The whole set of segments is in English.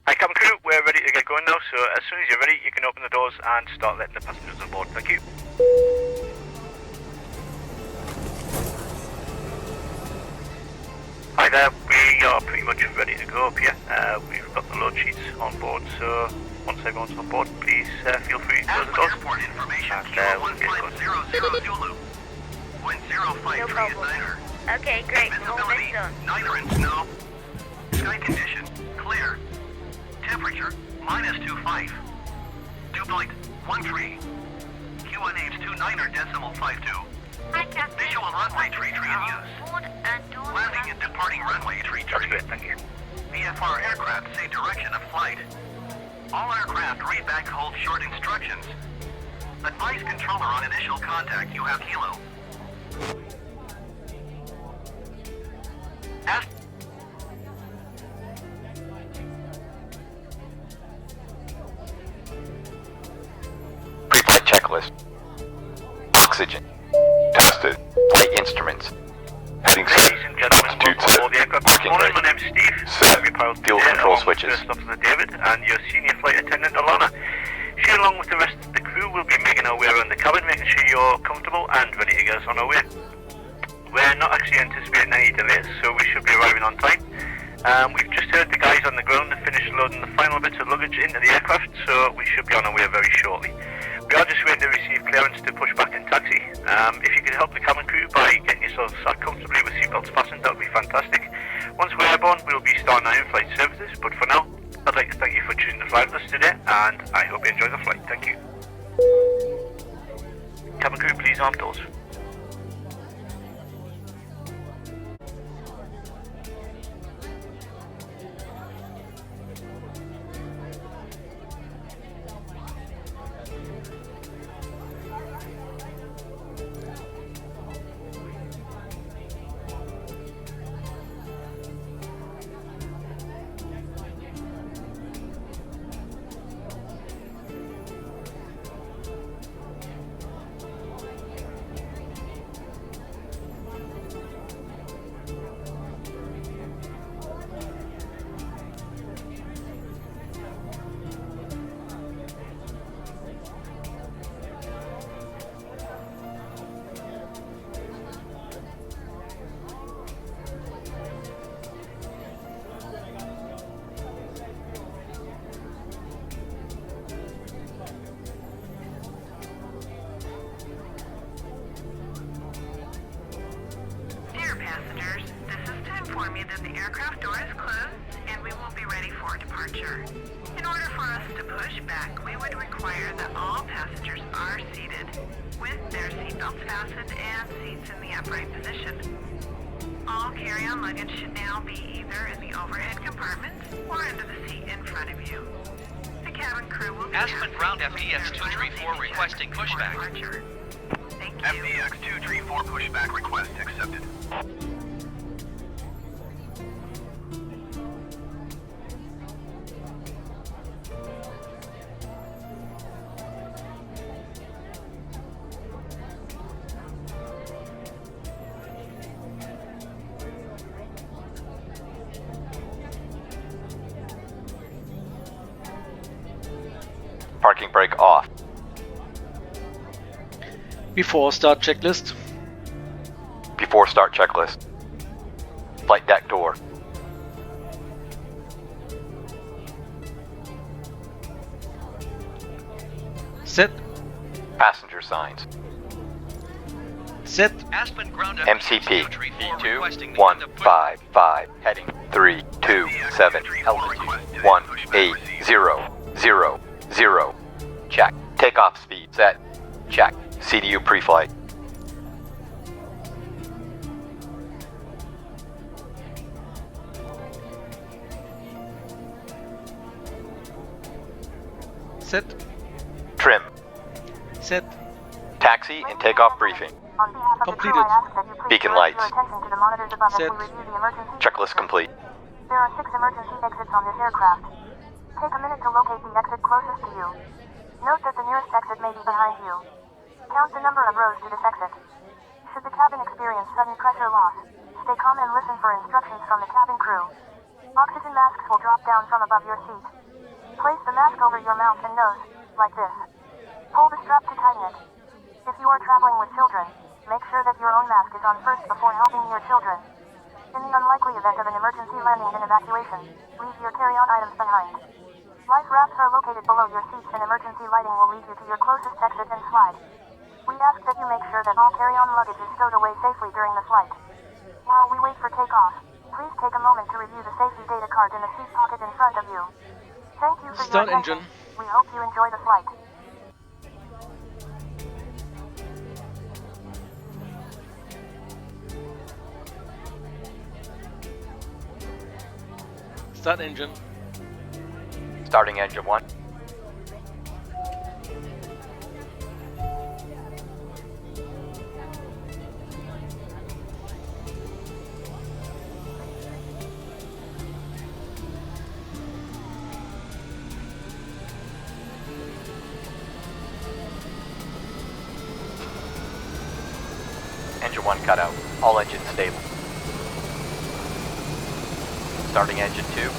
Hi cabin crew, we're ready to get going now, so as soon as you're ready you can open the doors and start letting the passengers on board. Thank you. Hi there, we are pretty much ready to go up here. We've got the load sheets on board, so once everyone's on board, please feel free to close the doors. Airport information, And Kilo we'll get going. 1500 Zulu. Wind 053 No is problem. Niner. Okay, great. Visibility, Movement zone. Niner and snow. Sky condition, clear. Temperature, -25. Dew point, 13. QNH 29.52. Hi, Captain. Visual runway tree in use. Board and door. Landing and departing runway tree. That's great, thank you. VFR aircraft say direction of flight. All aircraft read back hold short instructions. Advise controller on initial contact. You have Kilo. Pre-flight checklist. Oxygen. Tested. Flight instruments. Heading set. Ladies and gentlemen, Altitude welcome set. aboard the aircraft. Parking Morning, brake. my name's Steve. Set. I'm your pilot Fuel today, control along with switches. First Officer David and your senior flight attendant Alana. She, along with the rest of the crew, will be making our way around the cabin, making sure you're comfortable and ready to get us on our way. We're not actually anticipating any delays, so we should be arriving on time. We've just heard the guys on the ground have finished loading the final bits of luggage into the aircraft, so we should be on our way very shortly. We are just waiting to receive clearance to push back in taxi. If you could help the cabin crew by getting yourselves sat comfortably with seatbelts fastened, that would be fantastic. Once we're airborne, we'll be starting our in-flight services, but for now, I'd like to thank you for choosing to fly with us today, and I hope you enjoy the flight. Thank you. Cabin crew, please arm doors. Dear passengers, this is to inform you that the aircraft door is closed and we will be ready for departure. In order for us to push back, we would require that all passengers are seated with their seatbelts fastened and seats in the upright position. All carry-on luggage should now be either in the overhead compartment or under the seat in front of you. The cabin crew will be Aspen asking ground you to FDX make their final 234 safety requesting checks before pushback. departure. Thank you. FDX 234 pushback request accepted. Parking brake off. Before start checklist. Before start checklist. Flight deck door. Set. Passenger signs. Set. Aspen ground MCP FDX 234 requesting the end of push. B155 heading 327 altitude 18000. Check. Takeoff speed set. Check. CDU pre-flight. Set. Trim. Set. Taxi and takeoff briefing. Completed. Beacon lights. Set. Checklist complete. There are 6 emergency exits on this aircraft. Take a minute to locate the exit closest to you. Note that the nearest exit may be behind you. Count the number of rows to this exit. Should the cabin experience sudden pressure loss, stay calm and listen for instructions from the cabin crew. Oxygen masks will drop down from above your seat. Place the mask over your mouth and nose, like this. Pull the strap to tighten it. If you are traveling with children, make sure that your own mask is on first before helping your children. In the unlikely event of an emergency landing and evacuation, leave your carry-on items behind. Life rafts are located below your seats and emergency lighting will lead you to your closest exit and slide. We ask that you make sure that all carry-on luggage is stowed away safely during the flight. While we wait for takeoff, please take a moment to review the safety data card in the seat pocket in front of you. Thank you for Start your attention. engine. We hope you enjoy the flight. Start engine. Starting engine 1. Engine 1 cut out. All engines stable. Starting engine 2.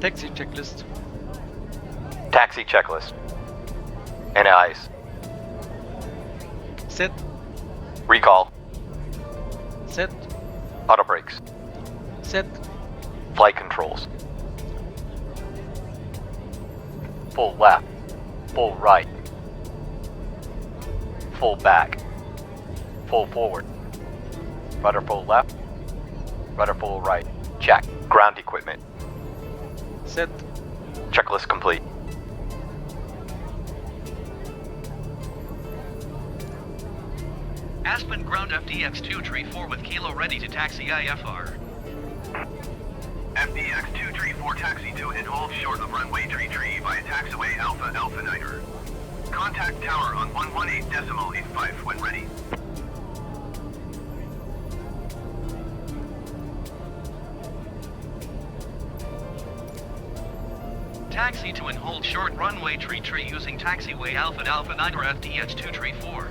Taxi checklist. Taxi checklist. NIs. Set. Recall. Set. Auto brakes. Set. Flight controls. Full left. Full right. Full back. Full forward. Rudder full left. Rudder full right. Check. Ground equipment. Set. Checklist complete. Aspen ground FDX-2 tree 4 with Kilo ready to taxi IFR. FDX-2 tree 4 taxi to and hold short of runway tree via taxiway Alpha Alpha Niner. Contact tower on 118.85 when ready. Taxi to and hold short runway tree using taxiway Alpha Alpha Niner FDX-2 tree 4.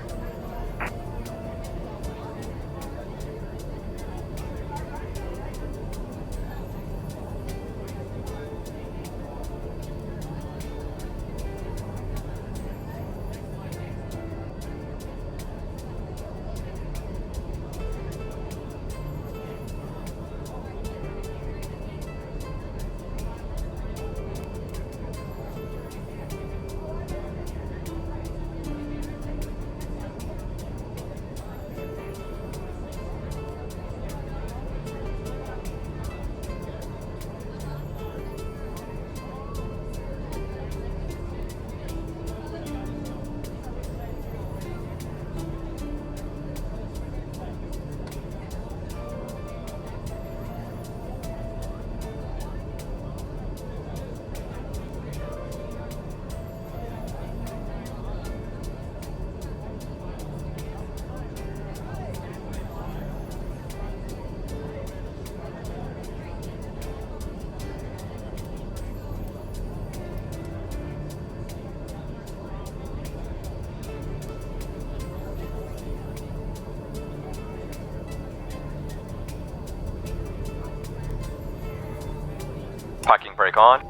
Parking brake on.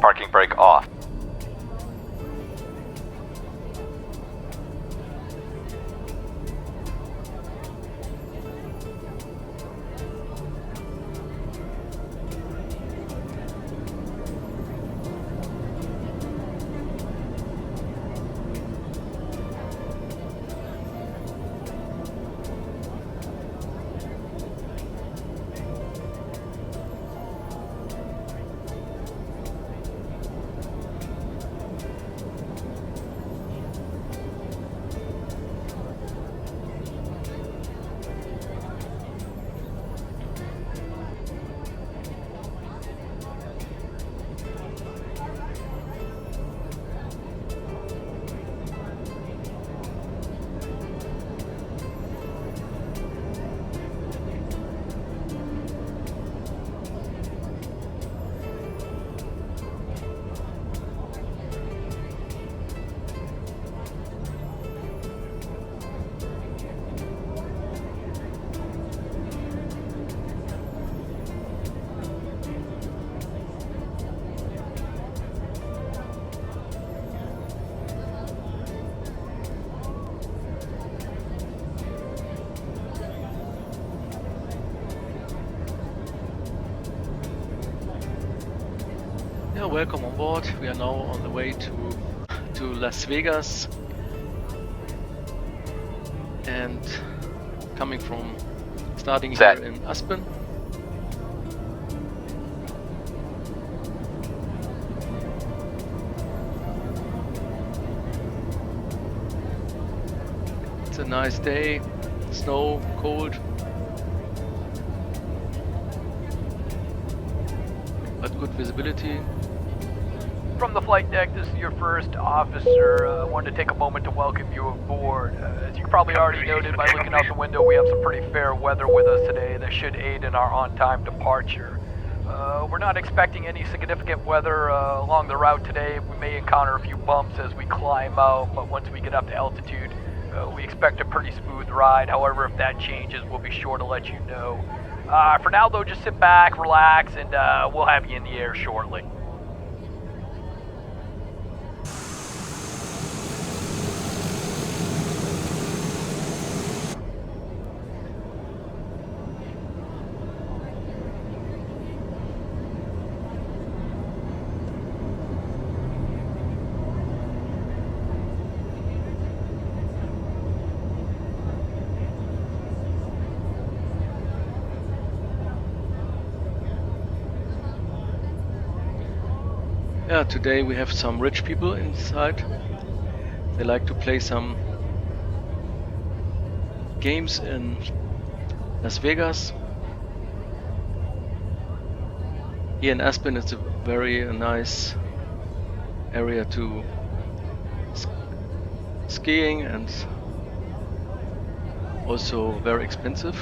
Parking brake off. welcome on board. We are now on the way to Las Vegas and coming from starting Set. here in Aspen. It's a nice day, snow, cold, but good visibility. From the flight deck, this is your first officer. I wanted to take a moment to welcome you aboard. As you probably already noted by looking out the window, we have some pretty fair weather with us today that should aid in our on-time departure. We're not expecting any significant weather along the route today. We may encounter a few bumps as we climb out, but once we get up to altitude, we expect a pretty smooth ride. However, if that changes, we'll be sure to let you know. For now, though, just sit back, relax, and we'll have you in the air shortly. Yeah, today we have some rich people inside. They like to play some games in Las Vegas. Here in Aspen it's a very nice area to skiing and also very expensive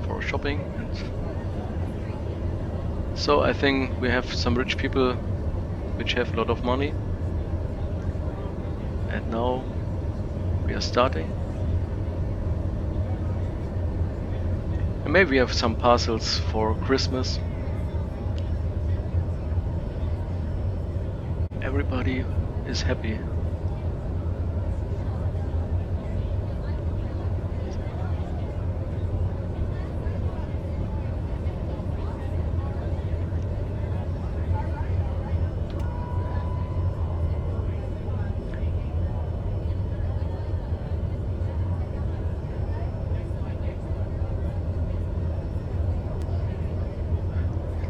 for shopping, and so I think we have some rich people which have a lot of money, and now we are starting. And maybe we have some parcels for Christmas. Everybody is happy.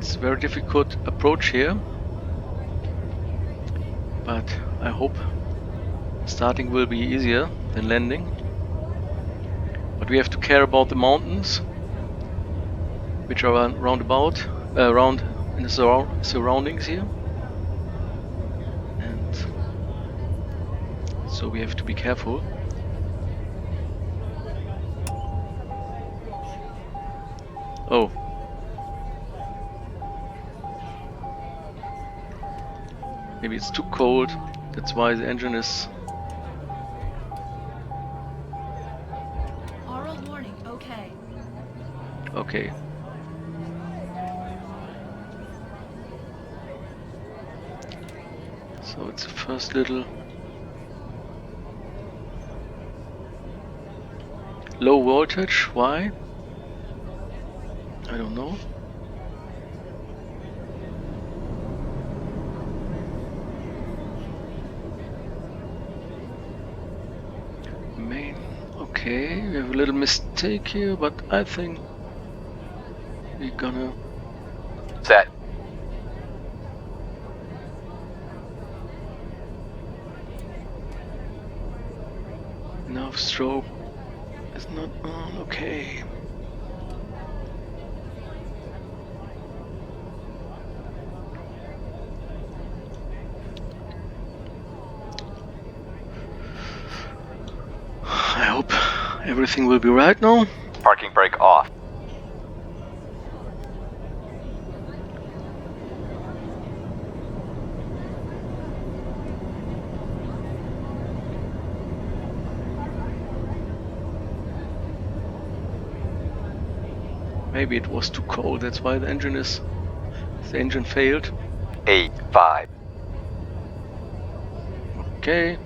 It's a very difficult approach here, but I hope starting will be easier than landing. But we have to care about the mountains, which are around in the surroundings here, and so we have to be careful. Oh. Maybe it's too cold, that's why the engine is... Oral warning, okay. Okay. So it's the first little low voltage. Why? I don't know. Okay, we have a little mistake here, but I think we're gonna... Set. Nav strobe is not on, okay. I hope everything will be right now. Parking brake off. Maybe it was too cold, that's why the engine failed. 8-5. Okay.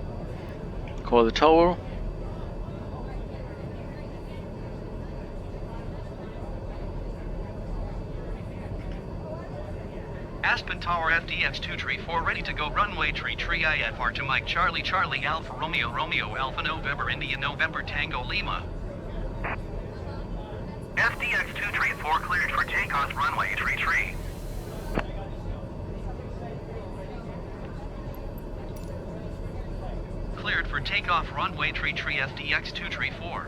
Call the tower. Aspen Tower FDX234 ready to go runway tree IFR to Mike Charlie Charlie Alpha Romeo Romeo Alpha November India November Tango Lima. FDX234 cleared for takeoff runway tree. Cleared for takeoff runway tree FDX234.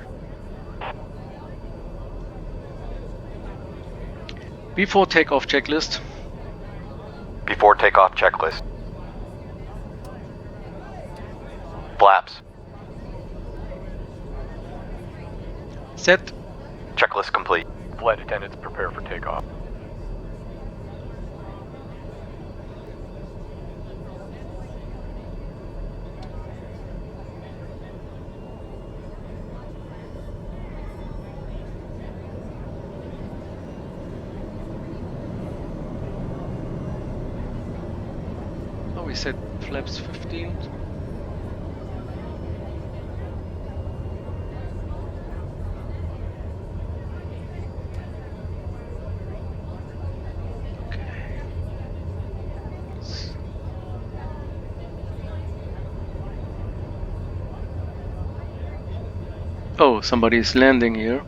Before takeoff checklist. Before takeoff checklist. Flaps. Set. Checklist complete. Flight attendants prepare for takeoff. Oh, we set flaps 15. Oh, somebody's landing here.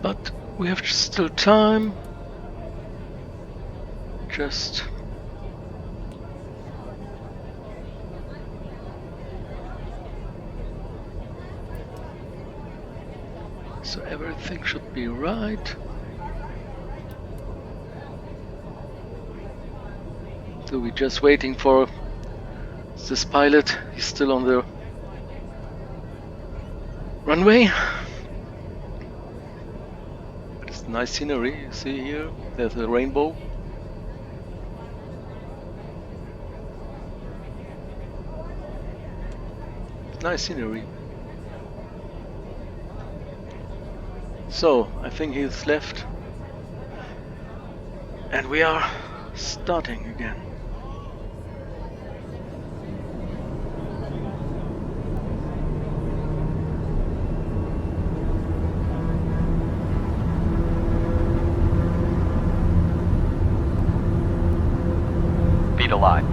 But we have still time. Just... so everything should be right. So we're just waiting for this pilot. He's still on the runway. It's nice scenery, you see here. There's a rainbow. Nice scenery. So, I think he's left. And we are starting again. Feet alive.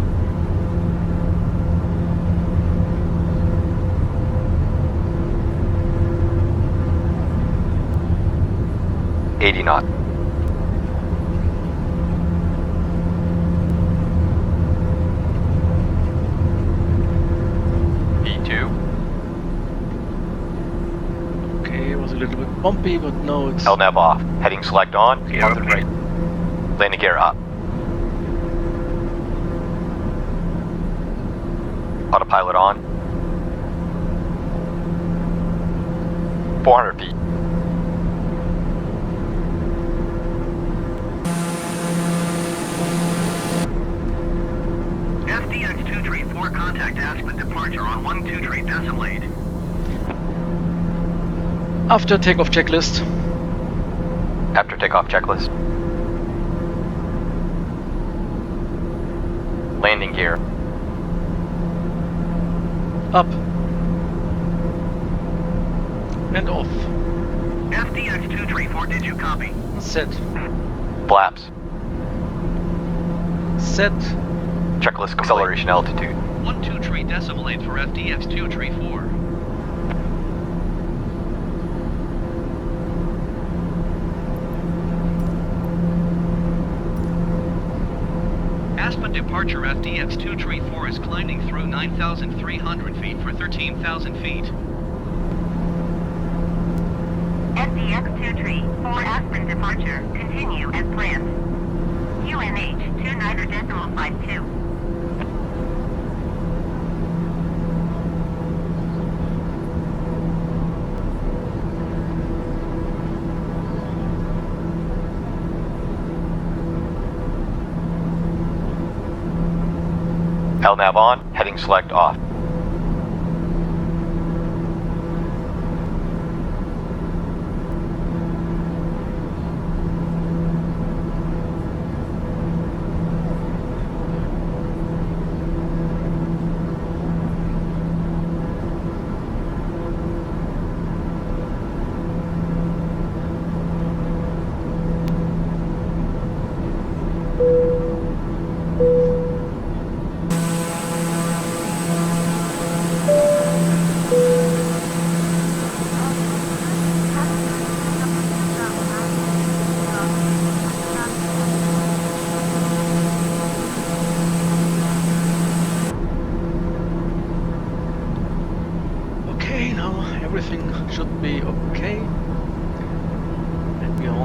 Knot. E2. Okay, it was a little bit bumpy, but now it's... LNAV off. Heading select on. Yeah, On the right. Landing gear up. Autopilot on. 400 feet. FDX234 contact Aspen departure on 123 decimate. After takeoff checklist. After takeoff checklist. Landing gear. Up. And off. FDX234, did you copy? Set. Flaps. Set. Checklist acceleration altitude. 123 decimate for FDX234. Aspen departure FDX234 is climbing through 9,300 feet for 13,000 feet. FDX234 Aspen departure. Continue as planned. UNH 29.52. LNAV on. Heading select off.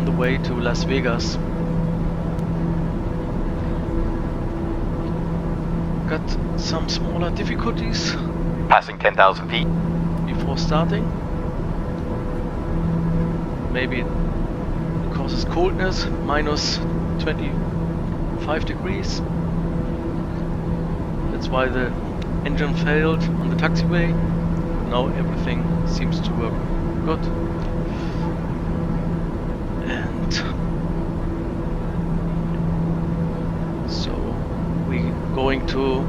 the way to Las Vegas. Got some smaller difficulties Passing 10,000 feet. before starting. Maybe it causes coldness, minus 25 degrees. That's why the engine failed on the taxiway. Now everything seems to work good. And so we're going to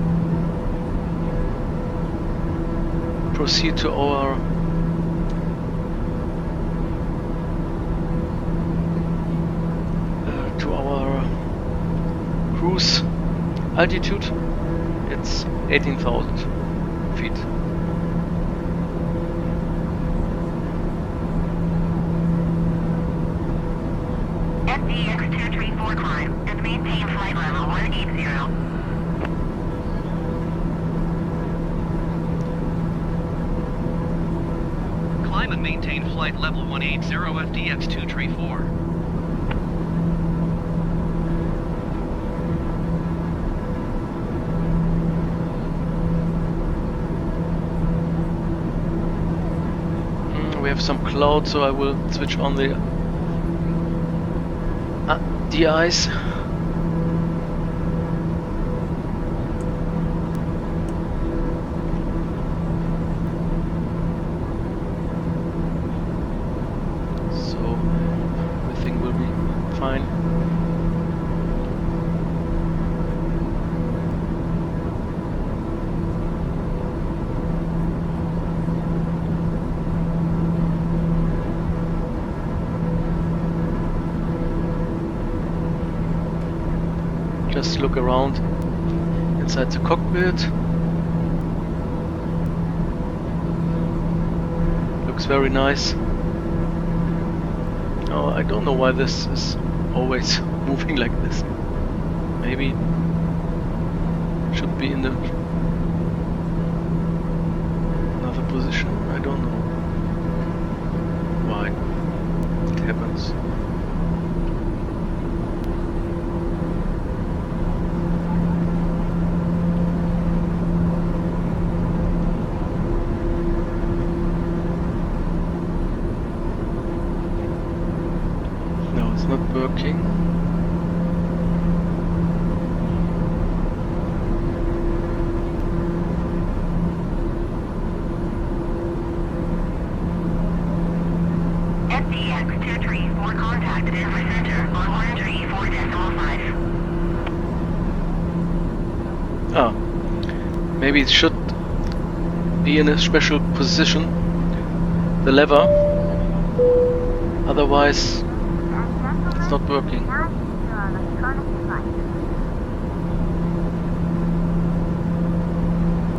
proceed to our cruise altitude. It's 18,000 feet. FDX-234 climb and maintain flight level 180. Climb and maintain flight level 180 FDX-234. We have some clouds, so I will switch on the de-ice. So everything will be fine. Just look around inside the cockpit. Looks very nice. Oh, I don't know why this is always moving like this. Maybe it should be in another position. I don't know why it happens. Not working. FDX-234 contacted Inlet Center on 134.5. Ah, maybe it should be in a special position, the lever, otherwise it's not working.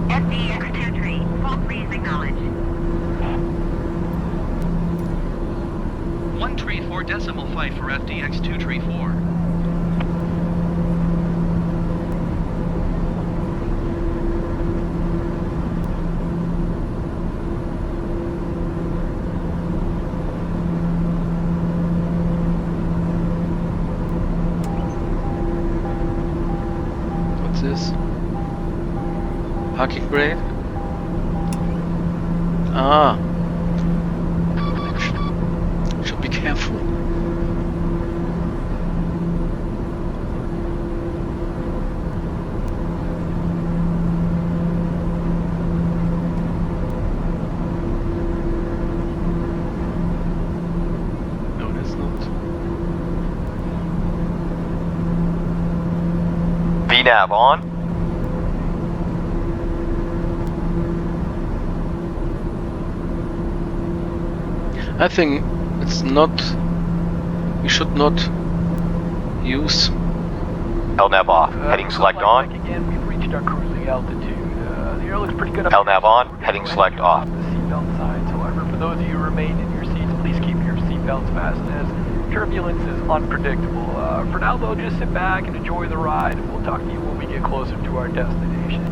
FDX-23, fault please acknowledge. 134.5 for FDX-234. This parking brake. Ah, should be careful. No, that's not. VNAV on. I think it's not. We should not use. LNAV off. Heading select on. Again, we've reached our cruising altitude. The air looks pretty good up LNAV here. on. Heading select off. The seatbelt signs, however, for those of you who remain in your seats, please keep your seatbelts fastened as turbulence is unpredictable. For now, though, just sit back and enjoy the ride. We'll talk to you when we get closer to our destination.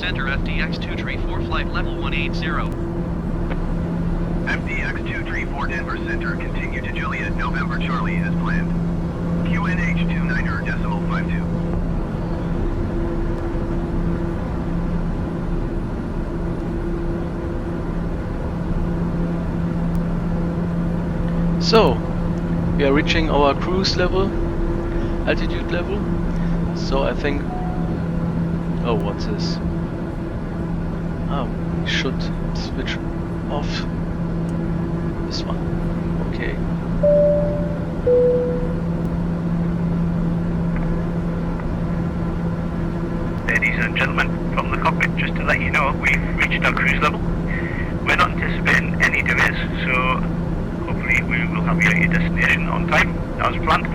Center FDX234 flight level 180. FDX234 Denver Center, continue to Juliet, November Charlie as planned. QNH 29.52. So, we are reaching our cruise level, altitude level. So I think... Oh, what's this? Ah, we should switch off this one. Okay. Ladies and gentlemen, from the cockpit, just to let you know, we've reached our cruise level. We're not anticipating any delays, so hopefully we will have you at your destination on time, as planned.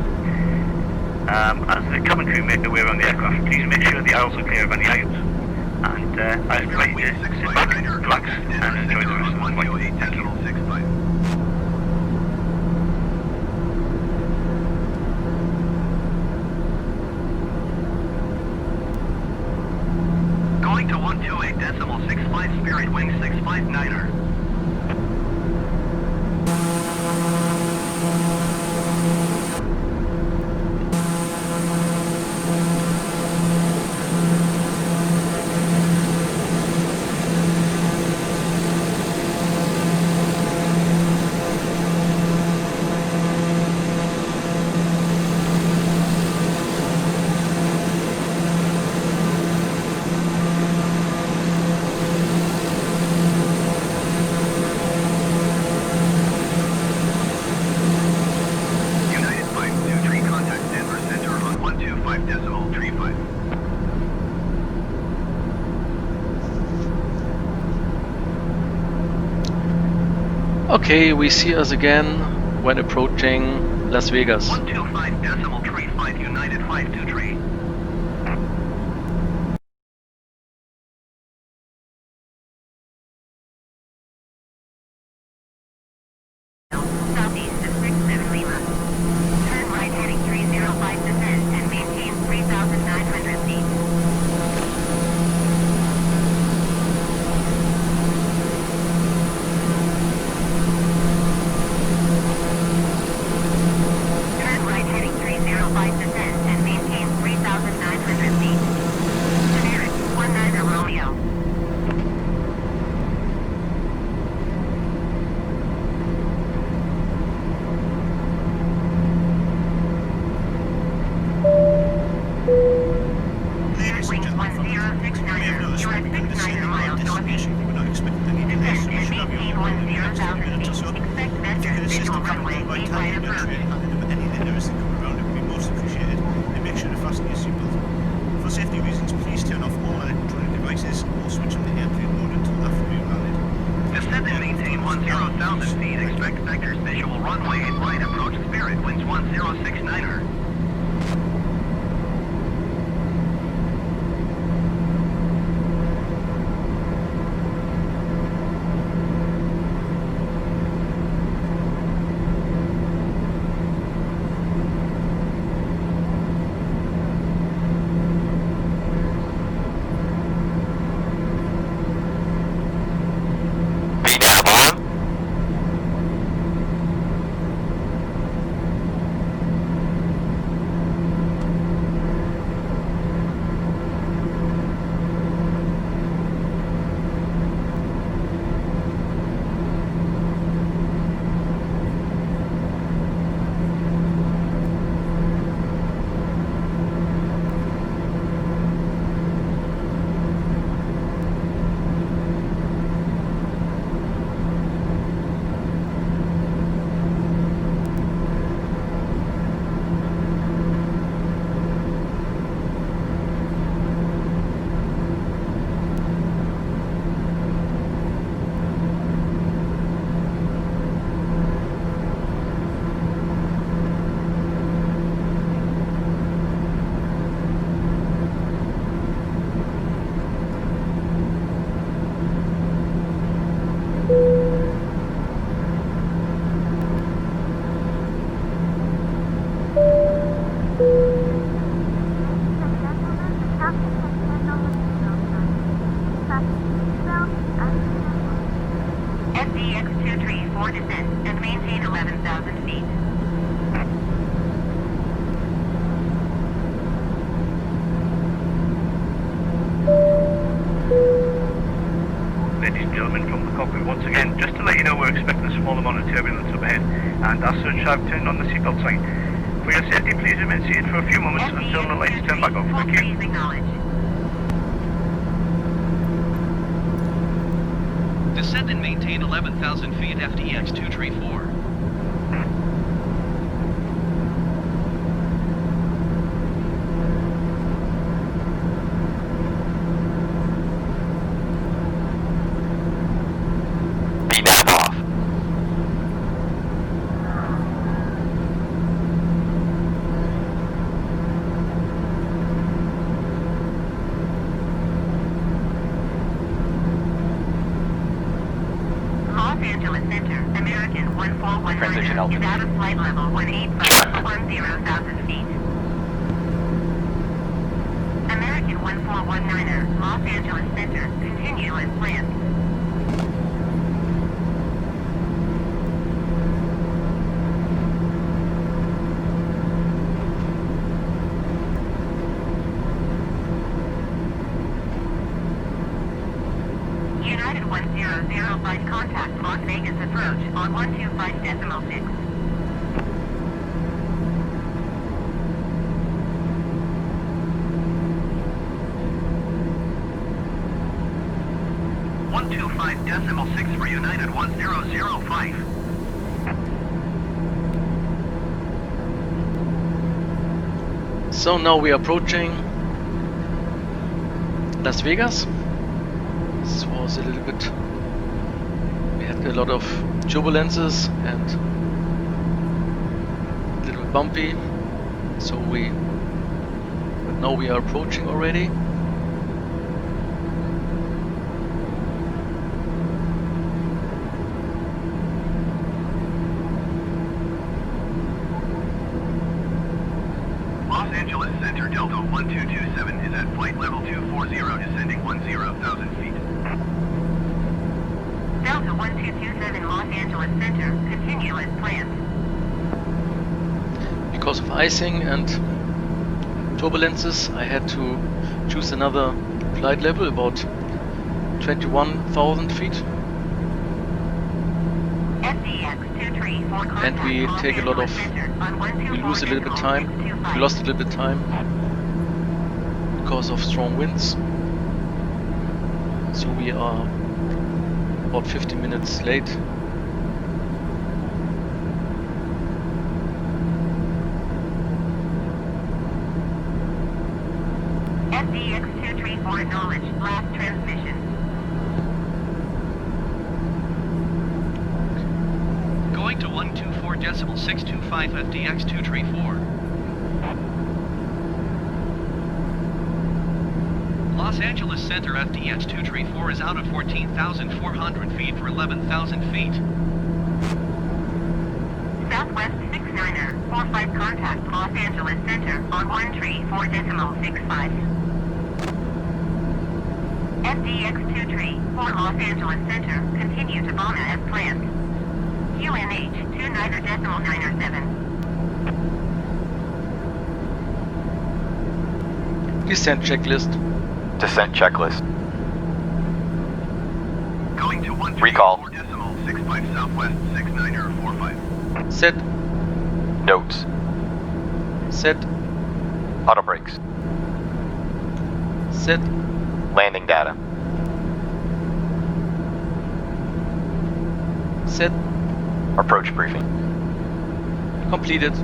As the cabin crew make their way around the aircraft, please make sure the aisles are clear of any items. And I invite you to sit back, relax, and enjoy the rest of the flight. Thank you. Going to 128.65 Spirit Wing 659er. Okay, we see us again when approaching Las Vegas. 125.35 United 523. Southeast of 67 Lima. Turn right heading 305 descent and maintain 3,900 feet. Turn right heading 305 descent and maintain 3,900 feet. Generic 19 Romeo. Ladies and gentlemen, you may have noticed that we've been descending our destination. We're not expecting any delays, so we should have your order in the next few minutes or so. If you could assist the captain by tying your tray and handing them any errors that come around, it would be most appreciated. And make sure to fasten your seatbelt. For safety reasons, please turn off all electronic devices or switch on the airplane mode until after we've landed. Descend and maintain 10,000 feet. Expect vectors visual runway and right approach Spirit winds 1069er. VNAV on. for descent and maintain 11,000 feet. Ladies and gentlemen, from the cockpit once again, just to let you know we're expecting a small amount of turbulence up ahead, and as such I've turned on the seatbelt sign. For your safety, please remain seated for a few moments until the lights turn back off. Thank you. Please acknowledge. Descend and maintain 11,000 feet FDX 234. VNAV off. Los Angeles Center, American 1419 Transition is altitude. out of flight level 18510,000 feet. American 1419er, Los Angeles Center, continue as planned. United 100 flight contact Las Vegas approach on 125.6. .6 for United 1005. So now we are approaching Las Vegas. This was a little bit, we had a lot of turbulences and a little bit bumpy, so but now we are approaching already. Los Angeles Center, Delta 1227 is at flight level 240, descending 10,000 feet. Delta 1227 Los Angeles Center, continue as planned. Because of icing and turbulences, I had to choose another flight level, about 21,000 feet. And we take a lot of, we lose a little bit time, we lost a little bit time because of strong winds. So we are about 50 minutes late. FDX 234 acknowledge last transmission. Going to 124.625 FDX 234. Los Angeles Center FDX 234 is out of 14,400 feet for 11,000 feet. Southwest 69er, 45 contact Los Angeles Center on 134.65. FDX 234 Los Angeles Center, continue to Bonna as planned. QNH 29.97. Descent checklist. Descent checklist. Going to Recall. 124.65 Southwest 69er 45. Set. Notes. Set. Auto brakes. Set. Landing data. Set. Approach briefing. Completed.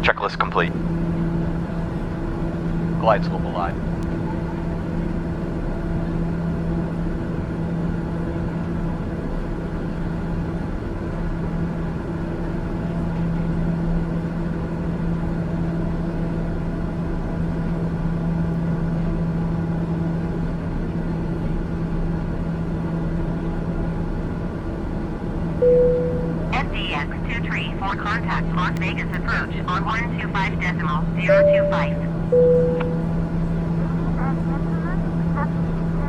Checklist complete. Glide slope alive. FDX 234 contact Las Vegas approach on 125.025.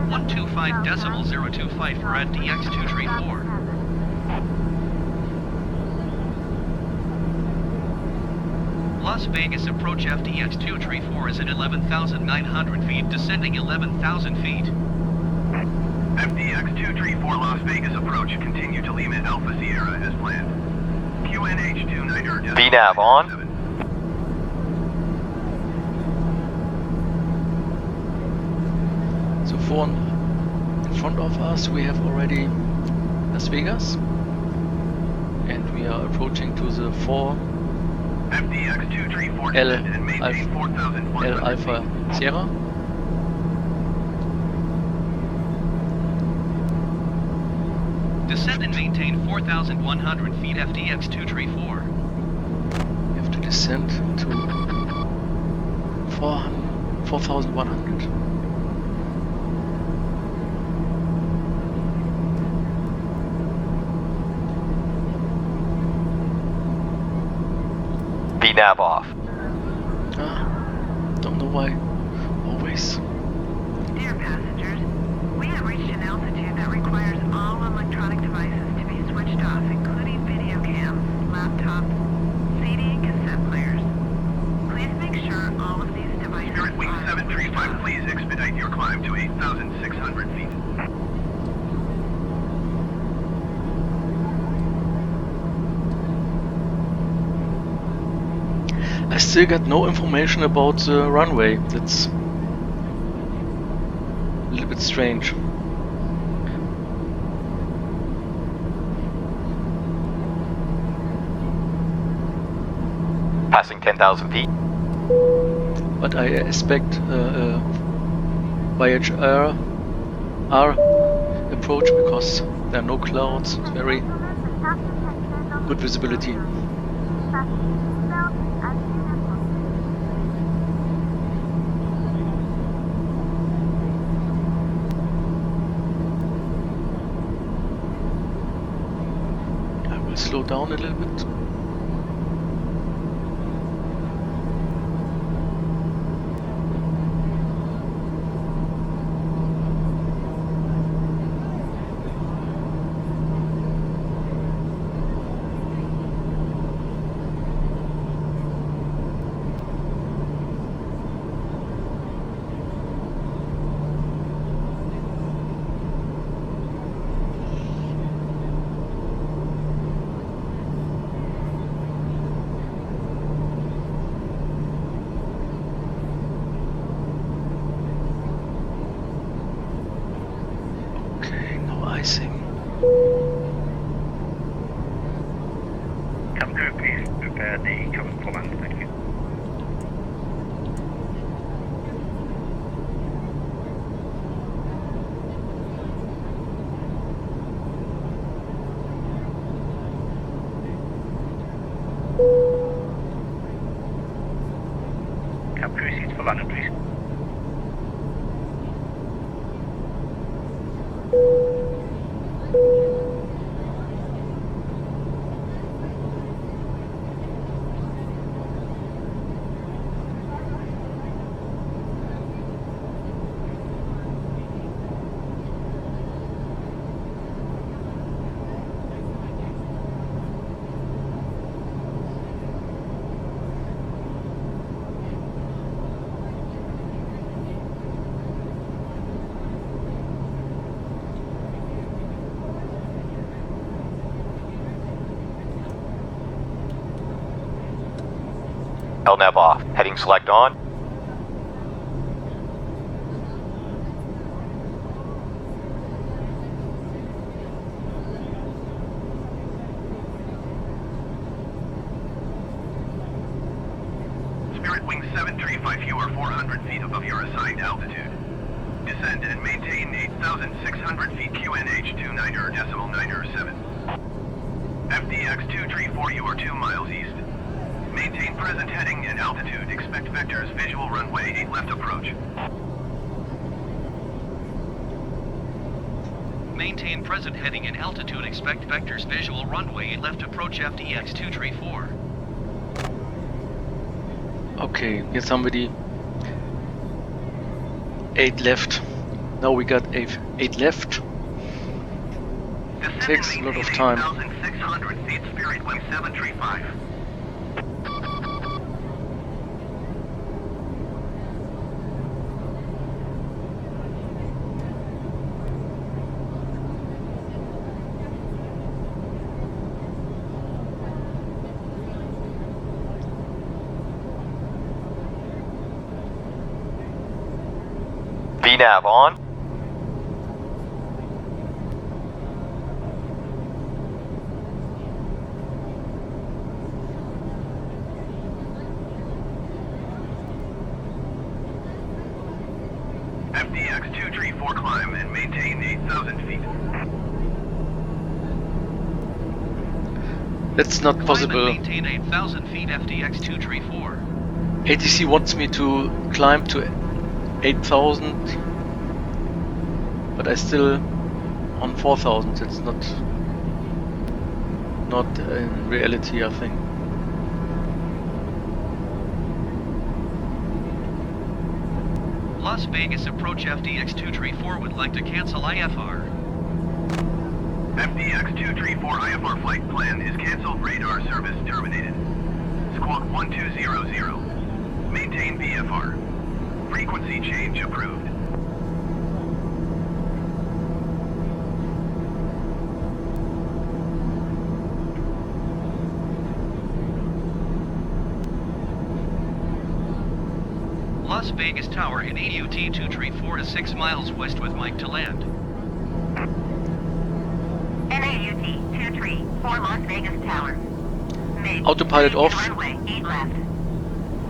125.025 for FDX 234. Las Vegas approach FDX 234 is at 11,900 feet, descending 11,000 feet. FDX 234 Las Vegas approach, continue to Lima Alpha Sierra as planned. QNH 29er. VNAV on. So in front of us we have already Las Vegas, and we are approaching to the 4 FDX 234 L and maintain 4,100 Alpha Sierra. Descend and maintain 4,100 feet FDX 234. We have to descend to 4,100. VNAV off. Don't know why. Always. Dear passengers, we have reached an altitude that requires all electronic devices to be switched off, including video cams, laptops, CD and cassette players. Please make sure all of these devices Spirit Wing are 735, please expedite your climb to 8,600 feet. I still got no information about the runway. That's a little bit strange. Passing 10,000 feet. But I expect VHR approach because there are no clouds. It's very good visibility. Slow down a little bit. Come through, please prepare the cabin for land, thank you. Cab crew seats for landing, please. LNAV off. Heading select on. Spirit Wing 735, you are 400 feet above your assigned altitude. Descend and maintain 8,600 feet QNH 29.907. FDX 234, you are 2 miles east. Maintain present heading and altitude. Expect vectors visual runway 8 left approach. Maintain present heading and altitude. Expect vectors visual runway 8 left approach FDX 234. Okay, jetzt haben wir die 8 left. Now we got 8 left. Takes a lot of time. 8,600 feet, Spirit Wing 735. VNAV on. FDX 234 climb and maintain 8,000 feet. That's not Climb possible. and maintain 8,000 feet FDX 234. ATC wants me to climb to 8,000, but I still on 4,000. It's not in reality, I think. Las Vegas approach FDX 234 would like to cancel IFR. FDX 234 IFR flight plan is canceled. Radar service terminated. Squawk 1200. Maintain VFR. Frequency change approved. Las Vegas Tower in AUT 234 is 6 miles west with Mike to land. NAUT 234 Las Vegas Tower. Made. Autopilot off. Runway 8 left.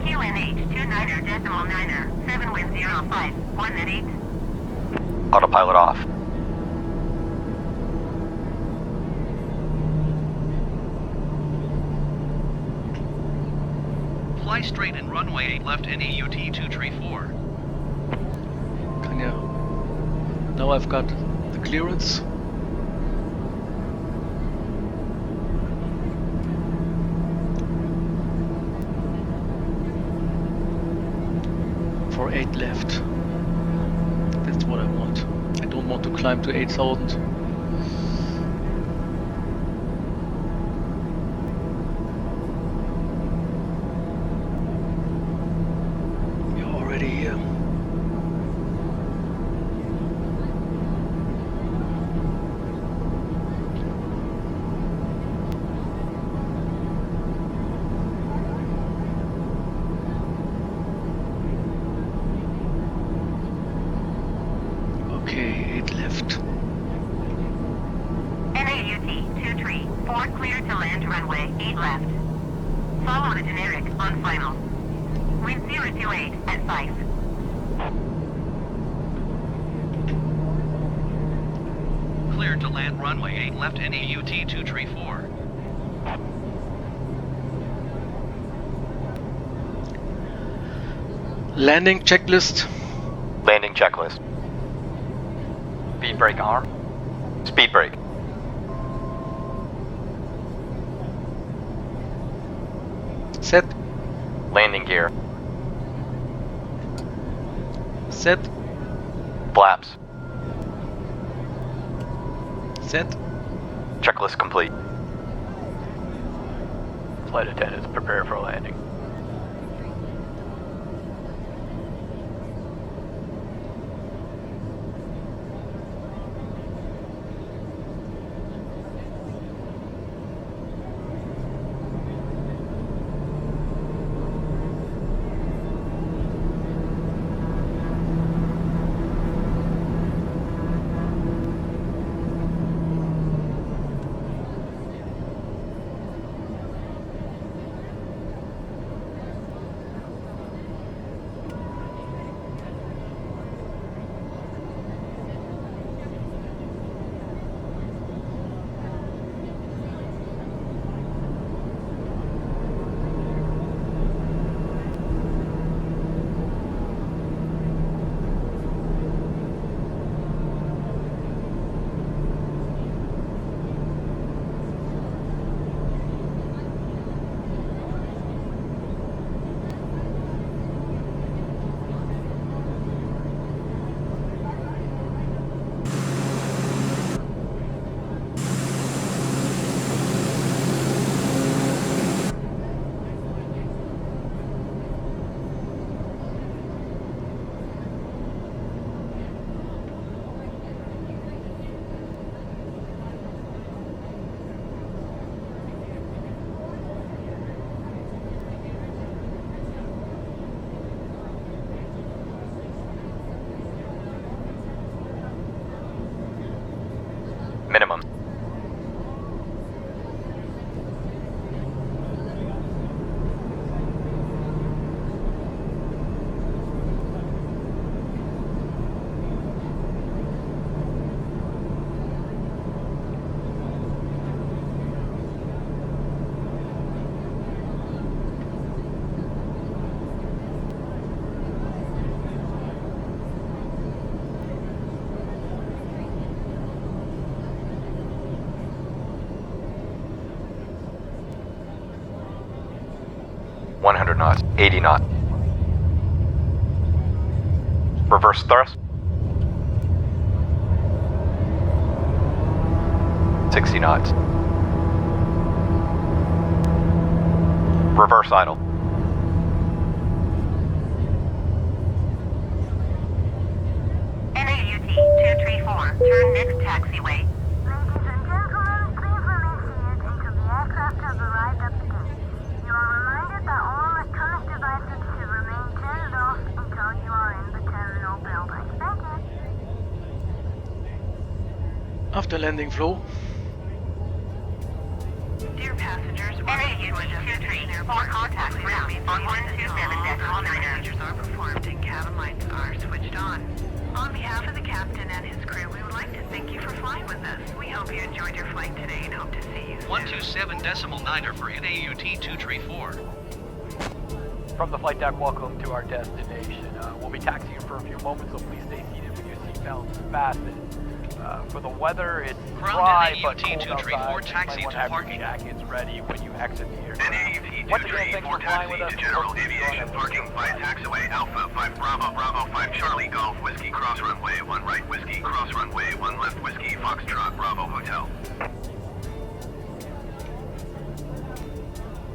QNH 29er, 7 wind 05, 1 at 8. Autopilot off. Fly straight in runway 8 left NAUT 234. Can you? Now I've got the clearance. For 8 left. That's what I want. I don't want to climb to 8,000. We're already here. Okay, 8 left. NAUT 234 clear to land runway 8 left. Follow the generic on final. Wind 028 at 5. Cleared to land runway 8 left NAUT 234. Landing checklist. Landing checklist. Speed brake arm. Speed brake. Set. Landing gear. Set. Flaps. Set. Checklist complete. Flight attendants prepare for landing. minimum. knots, 80 knots. Reverse thrust. 60 knots. Reverse idle. NAUT 234, turn next taxiway. Ladies and gentlemen, please remain seated until the aircraft has arrived at the gate. You are reminded that all electronic devices should remain turned off until you are in the terminal building. Thank you. After landing flow. Dear passengers, NAUT 234, contact ground on 127.9. procedures are performed and cabin lights are switched on. On behalf of the captain and his crew, we would like to thank you for flying with us. We hope you enjoyed your flight today and hope to see you soon. 127.9 for NAUT 234. From the flight deck, welcome to our destination. We'll be taxiing for a few moments, so please stay seated with your seatbelts fastened. For the weather, it's Ground dry NAUT but cold 234, outside. taxi You might to want to have parking. your jackets ready when you exit the aircraft. NAUT Once again, thanks for 234 flying with us. taxi to General Aviation Parking by taxiway Alpha 5 Bravo Bravo 5 Charlie Golf Whiskey Cross Runway 1 right Whiskey Cross Runway 1 left Whiskey Foxtrot Bravo Hotel.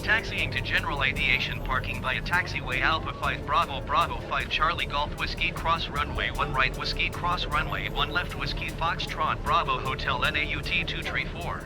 Taxiing to General Aviation Parking via taxiway Alpha 5 Bravo Bravo 5 Charlie Golf Whiskey Cross Runway 1 right Whiskey Cross Runway 1 left Whiskey Foxtrot Bravo Hotel NAUT 234.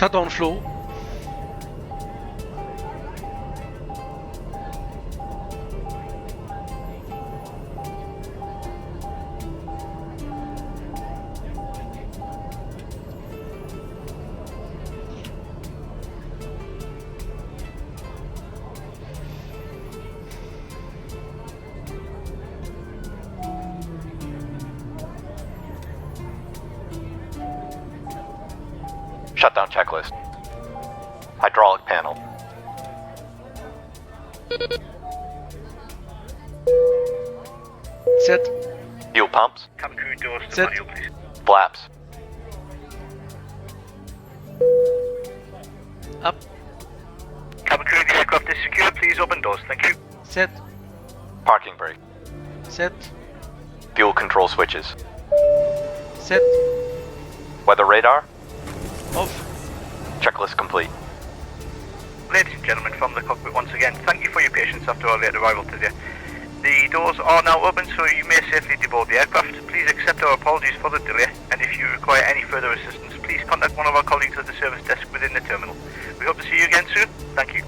Shutdown flow. Shutdown checklist. Hydraulic panel. Set. Fuel pumps. Cabin crew doors to Set. manual, please. Flaps. Up. Cabin crew, the aircraft is secure. Please open doors. Thank you. Set. Parking brake. Set. Fuel control switches. Set. Weather radar. Off. Checklist complete. Ladies and gentlemen, from the cockpit once again, thank you for your patience after our late arrival today. The doors are now open, so you may safely deboard the aircraft. Please accept our apologies for the delay, and if you require any further assistance, please contact one of our colleagues at the service desk within the terminal. We hope to see you again soon. Thank you.